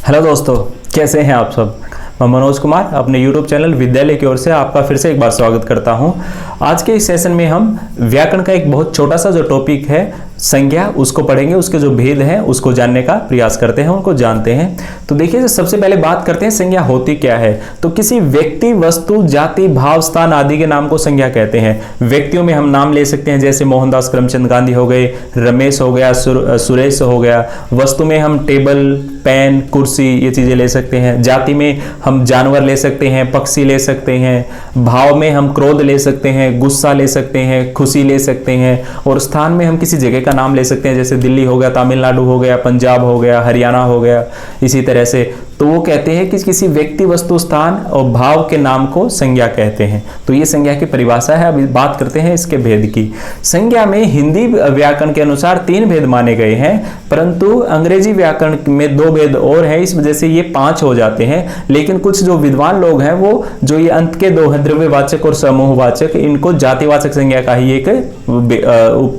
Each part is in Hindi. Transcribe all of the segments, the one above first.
हेलो दोस्तों, कैसे हैं आप सब। मैं मनोज कुमार अपने YouTube चैनल विद्यालय की ओर से आपका फिर से एक बार स्वागत करता हूं। आज के इस सेशन में हम व्याकरण का एक बहुत छोटा सा जो टॉपिक है संज्ञा, उसको पढ़ेंगे। उसके जो भेद हैं उसको जानने का प्रयास करते हैं, उनको जानते हैं। तो देखिए, सबसे पहले बात करते हैं संज्ञा होती क्या है। तो किसी व्यक्ति, वस्तु, जाति, भाव, स्थान आदि के नाम को संज्ञा कहते हैं। व्यक्तियों में हम नाम ले सकते हैं, जैसे मोहनदास करमचंद गांधी हो गए, रमेश हो गया, सुरेश हो गया। वस्तु में हम टेबल, पेन, कुर्सी, ये चीजें ले सकते हैं। जाति में हम जानवर ले सकते हैं, पक्षी ले सकते हैं। भाव में हम क्रोध ले सकते हैं, गुस्सा ले सकते हैं, खुशी ले सकते हैं। और स्थान में हम किसी जगह का नाम ले सकते हैं, जैसे दिल्ली हो गया, तमिलनाडु हो गया, पंजाब हो गया, हरियाणा हो गया, इसी तरह से। तो वो कहते हैं कि किसी व्यक्ति, वस्तु, स्थान और भाव के नाम को संज्ञा कहते हैं। तो ये संज्ञा की परिभाषा है। अभी बात करते हैं इसके भेद की। संज्ञा में हिंदी व्याकरण के अनुसार 3 भेद माने गए हैं, परंतु अंग्रेजी व्याकरण में 2 भेद और हैं, इस वजह से ये 5 हो जाते हैं। लेकिन कुछ जो विद्वान लोग हैं, वो जो ये अंत के 2 हैं, द्रव्यवाचक और समूहवाचक, इनको जातिवाचक संज्ञा का ही एक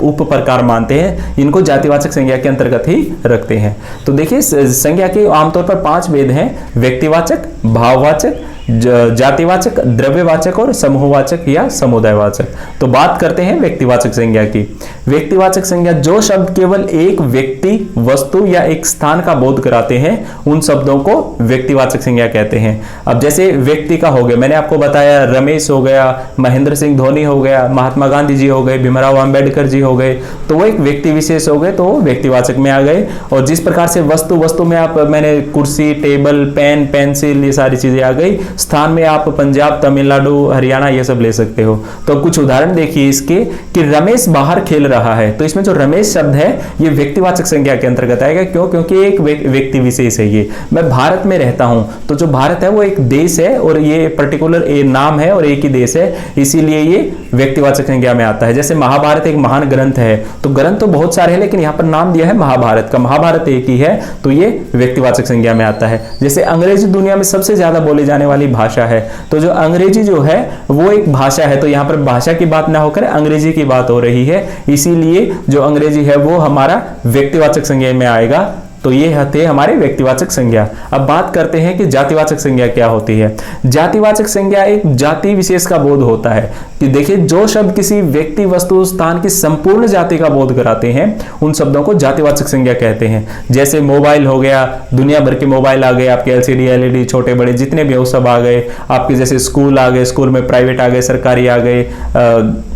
उप प्रकार मानते हैं। इनको जातिवाचक संज्ञा के अंतर्गत ही रखते हैं। तो देखिए, संज्ञा के आमतौर पर 5 भेद हैं: व्यक्तिवाचक, भाववाचक, जातिवाचक, द्रव्यवाचक और समूहवाचक या समुदायवाचक। तो बात करते हैं व्यक्तिवाचक संज्ञा की। व्यक्तिवाचक संज्ञा जो शब्द केवल एक व्यक्ति, वस्तु या एक स्थान का बोध कराते हैं, उन शब्दों को व्यक्तिवाचक संज्ञा कहते हैं। अब जैसे व्यक्ति का हो गया, मैंने आपको बताया, रमेश हो गया, महेंद्र सिंह धोनी हो गया, महात्मा गांधी जी हो गए, भीमराव अंबेडकर जी हो गए। तो वो एक व्यक्ति विशेष हो गए, तो वो व्यक्तिवाचक में आ गए। और जिस प्रकार से वस्तु में आप, मैंने कुर्सी, टेबल, पेन, पेंसिल, ये सारी चीजें आ गई। स्थान में आप पंजाब, तमिलनाडु, हरियाणा, ये सब ले सकते हो। तो कुछ उदाहरण देखिए इसके, कि रमेश बाहर खेल रहा है। तो इसमें जो रमेश शब्द है, ये व्यक्तिवाचक संज्ञा के अंतर्गत आएगा। क्यों? क्योंकि एक व्यक्ति विशेष है ये। मैं भारत में रहता हूं, तो जो भारत है वो एक देश है, और ये पर्टिकुलर नाम है और एक ही देश है, इसीलिए ये व्यक्तिवाचक संज्ञा में आता है। जैसे महाभारत एक महान ग्रंथ है, तो ग्रंथ तो बहुत सारे हैं, लेकिन यहां पर नाम दिया है महाभारत का, महाभारत एक ही है, तो ये व्यक्तिवाचक संज्ञा में आता है। जैसे अंग्रेजी दुनिया में सबसे ज्यादा बोली जाने वाली भाषा है, तो जो अंग्रेजी जो है वो एक भाषा है। तो यहां पर भाषा की बात ना होकर अंग्रेजी की बात हो रही है, इसीलिए जो अंग्रेजी है वो हमारा व्यक्तिवाचक संज्ञा में आएगा। तो ये थे हमारे व्यक्तिवाचक संज्ञा। अब बात करते हैं कि जातिवाचक संज्ञा क्या होती है। जातिवाचक संज्ञा एक जाति विशेष का बोध होता है। कि देखिए, जो शब्द किसी व्यक्ति, वस्तु, स्थान की संपूर्ण जाति का बोध कराते हैं, उन शब्दों को जातिवाचक संज्ञा कहते हैं। जैसे मोबाइल हो गया, दुनिया भर के मोबाइल आ गए, आपके LCD, LED, छोटे बड़े जितने भी हो सब आ गए। आपके जैसे स्कूल आ गए, स्कूल में प्राइवेट आ गए, सरकारी आ गए,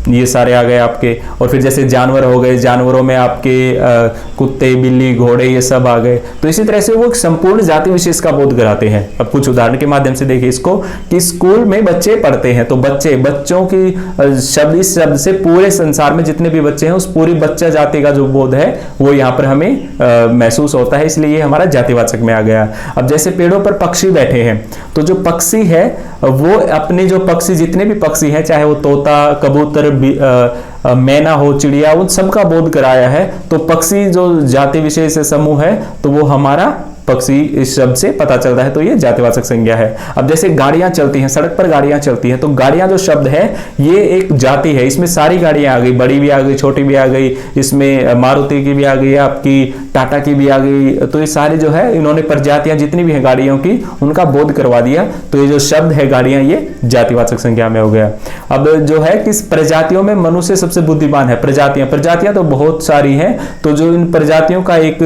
ये सारे आ गए आपके। और फिर जैसे जानवर हो गए, जानवरों में आपके कुत्ते, बिल्ली, घोड़े, ये सब आ गए। तो इसी तरह से वो एक संपूर्ण जाति विशेष का बोध कराते हैं। अब कुछ उदाहरण के माध्यम से देखिए इसको, कि स्कूल में बच्चे पढ़ते हैं, तो बच्चों की शब्द, इस शब्द से पूरे संसार में जितने भी बच्चे हैं, उस पूरी बच्चा जाति का जो बोध है वो यहाँ पर हमें महसूस होता है, इसलिए ये हमारा जातिवाचक में आ गया। अब जैसे पेड़ों पर पक्षी बैठे हैं, तो जो पक्षी है वो अपने, जो पक्षी, जितने भी पक्षी हैं, चाहे वो तोता, कबूतर, मैना हो, चिड़िया, उन सब का बोध कराया है। तो पक्षी जो जाति विशेष समूह है, तो वो हमारा पक्षी इस शब्द से पता चलता है। तो ये जातिवाचक संज्ञा है। अब जैसे गाड़ियां चलती हैं, सड़क पर गाड़ियां चलती हैं, तो गाड़ियां जो शब्द है ये एक जाति है। इसमें सारी गाड़ियां आ गई, बड़ी भी आ गई, छोटी भी आ गई, इसमें मारुति की भी आ गई, आपकी टाटा की भी आ गई। तो ये सारी जो है, इन्होंने प्रजातियां जितनी भी हैं गाड़ियों की, उनका बोध करवा दिया। तो ये जो शब्द है गाड़ियां, ये जातिवाचक संज्ञा में हो गया। अब जो है कि प्रजातियों में मनुष्य सबसे बुद्धिमान है। प्रजातियां तो बहुत सारी हैं, तो जो इन प्रजातियों का एक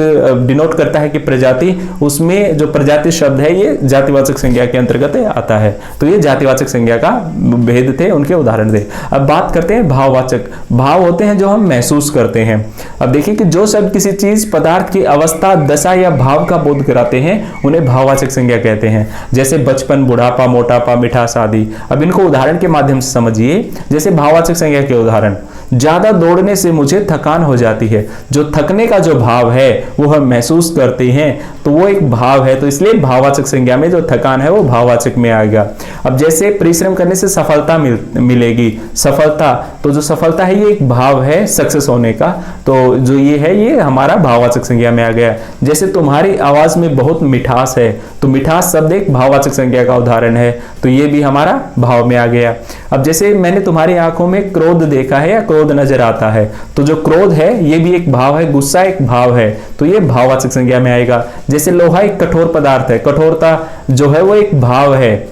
डिनोट करता है कि प्रजाति, उसमें जो प्रजाति शब्द है ये जातिवाचक संज्ञा के अंतर्गत आता है। तो ये जातिवाचक संज्ञा का भेद थे, उनके उदाहरण थे। अब बात करते हैं भाववाचक। भाव होते हैं जो हम महसूस करते हैं। अब देखिए कि जो शब्द किसी चीज, पदार्थ की अवस्था, दशा या भाव का बोध कराते हैं, उन्हें भाववाचक संज्ञा कहते हैं। जैसे बचपन, बुढ़ापा, मोटापा, मिठास आदि। अब इनको उदाहरण के माध्यम से समझिए। जैसे भाववाचक संज्ञा के उदाहरण, ज्यादा दौड़ने से मुझे थकान हो जाती है। जो थकने का जो भाव है वो हम महसूस करते हैं, तो वो एक भाव है। तो इसलिए भाववाचक संज्ञा में जो थकान है वो भाववाचक में आएगा। अब जैसे परिश्रम करने से सफलता मिलेगी, सफलता, तो जो सफलता है ये एक भाव है सक्सेस होने का। तो जो ये है ये हमारा भाववाचक संज्ञा में आ गया। जैसे तुम्हारी आवाज में बहुत मिठास है, तो मिठास शब्द एक भाववाचक संज्ञा का उदाहरण है। तो ये भी हमारा भाव में आ गया। अब जैसे मैंने तुम्हारी आंखों में क्रोध देखा है या क्रोध नजर आता है, तो जो क्रोध है ये भी एक भाव है, गुस्सा एक भाव है, तो ये भाववाचक संज्ञा में आएगा। जैसे लोहा एक कठोर पदार्थ है, कठोरता जो है वो एक भाव है,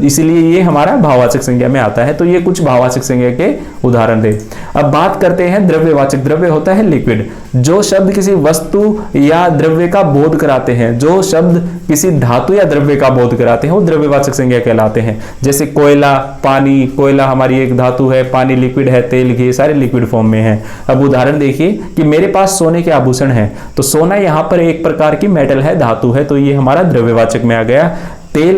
इसीलिए ये हमारा भाववाचक संज्ञा में आता है। तो ये कुछ भाववाचक संज्ञा के उदाहरण थे। अब बात करते हैं द्रव्यवाचक। द्रव्य होता है लिक्विड। जो शब्द किसी वस्तु या द्रव्य का बोध कराते हैं, जो शब्द किसी धातु या द्रव्य का बोध कराते हैं, वो द्रव्यवाचक संज्ञा कहलाते हैं। जैसे कोयला, पानी, कोयला हमारी एक धातु है, पानी लिक्विड है, तेल घी सारे लिक्विड फॉर्म में है। अब उदाहरण देखिए कि मेरे पास सोने के आभूषण है, तो सोना यहाँ पर एक प्रकार की मेटल है, धातु है, तो ये हमारा द्रव्यवाचक में आ गया। तेल,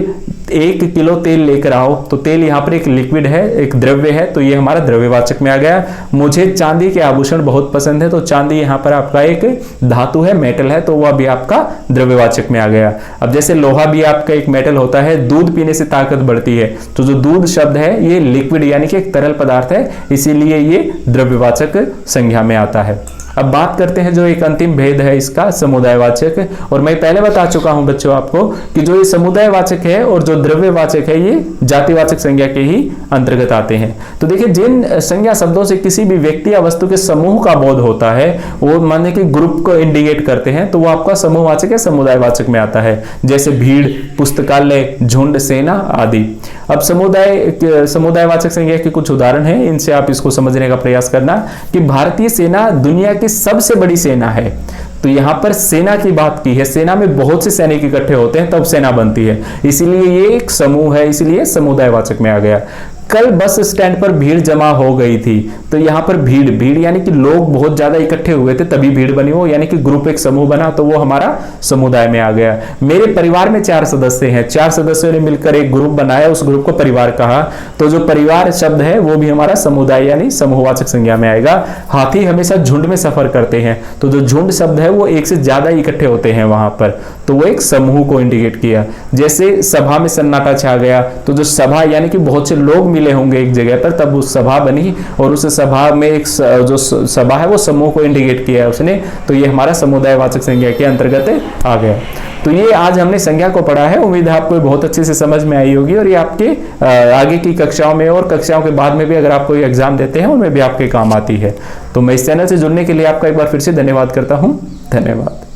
1 किलो तेल लेकर आओ, तो तेल यहाँ पर एक लिक्विड है, एक द्रव्य है, तो ये हमारा द्रव्यवाचक में आ गया। मुझे चांदी के आभूषण बहुत पसंद है, तो चांदी यहाँ पर आपका एक धातु है, मेटल है, तो वह भी आपका द्रव्यवाचक में आ गया। अब जैसे लोहा भी आपका एक मेटल होता है, दूध पीने से ताकत बढ़ती है, तो जो दूध शब्द है ये लिक्विड यानी कि एक तरल पदार्थ है, इसीलिए ये द्रव्यवाचक संज्ञा में आता है। अब बात करते हैं जो एक अंतिम भेद है इसका, समुदायवाचक। और मैं पहले बता चुका हूं बच्चों आपको कि जो ये समुदायवाचक है और जो द्रव्यवाचक है ये जातिवाचक संज्ञा के ही अंतर्गत आते हैं। तो देखिए, जिन संज्ञा शब्दों से किसी भी व्यक्ति या वस्तु के समूह का बोध होता है, वो माने कि ग्रुप को इंडिकेट करते हैं, तो वो आपका समूहवाचक या समुदायवाचक में आता है। जैसे भीड़, पुस्तकालय, झुंड, सेना आदि। अब समुदायवाचक संज्ञा के कुछ उदाहरण हैं, इनसे आप इसको समझने का प्रयास करना कि भारतीय सेना दुनिया की सबसे बड़ी सेना है। तो यहां पर सेना की बात की है, सेना में बहुत से सैनिक इकट्ठे होते हैं तब सेना बनती है, इसीलिए ये एक समूह है, इसलिए समुदायवाचक में आ गया। कल बस स्टैंड पर भीड़ जमा हो गई थी, तो यहाँ पर भीड़ यानी कि लोग बहुत ज्यादा इकट्ठे हुए थे तभी भीड़ बनी हो, यानी कि ग्रुप एक समूह बना, तो वो हमारा समुदाय में आ गया। मेरे परिवार में 4 सदस्य हैं, 4 सदस्यों ने मिलकर एक ग्रुप बनाया, उस ग्रुप को परिवार कहा, तो जो परिवार शब्द है वो भी हमारा समुदाय यानी समूहवाचक संज्ञा में आएगा। हाथी हमेशा झुंड में सफर करते हैं, तो जो झुंड शब्द है वो एक से ज्यादा इकट्ठे होते हैं वहां पर, तो वो एक समूह को इंडिकेट किया। जैसे सभा में सन्नाटा छा गया, तो जो सभा यानी कि बहुत से लोग मिले होंगे एक जगह पर, तब उस सभा बनी, और उस सभा में एक जो सभा है वो समूह को इंडिकेट किया है उसने, तो ये हमारा समुदायवाचक संज्ञा के अंतर्गत आ गया। तो ये आज हमने संज्ञा को पढ़ा है, उम्मीद है आपको बहुत अच्छे से समझ में आई होगी, और ये आपके आगे की कक्षाओं में और कक्षाओं के बाद में भी अगर आप कोई एग्जाम देते हैं उनमें भी आपके काम आती है। तो मैं इस चैनल से जुड़ने के लिए आपका एक बार फिर से धन्यवाद करता हूँ। धन्यवाद।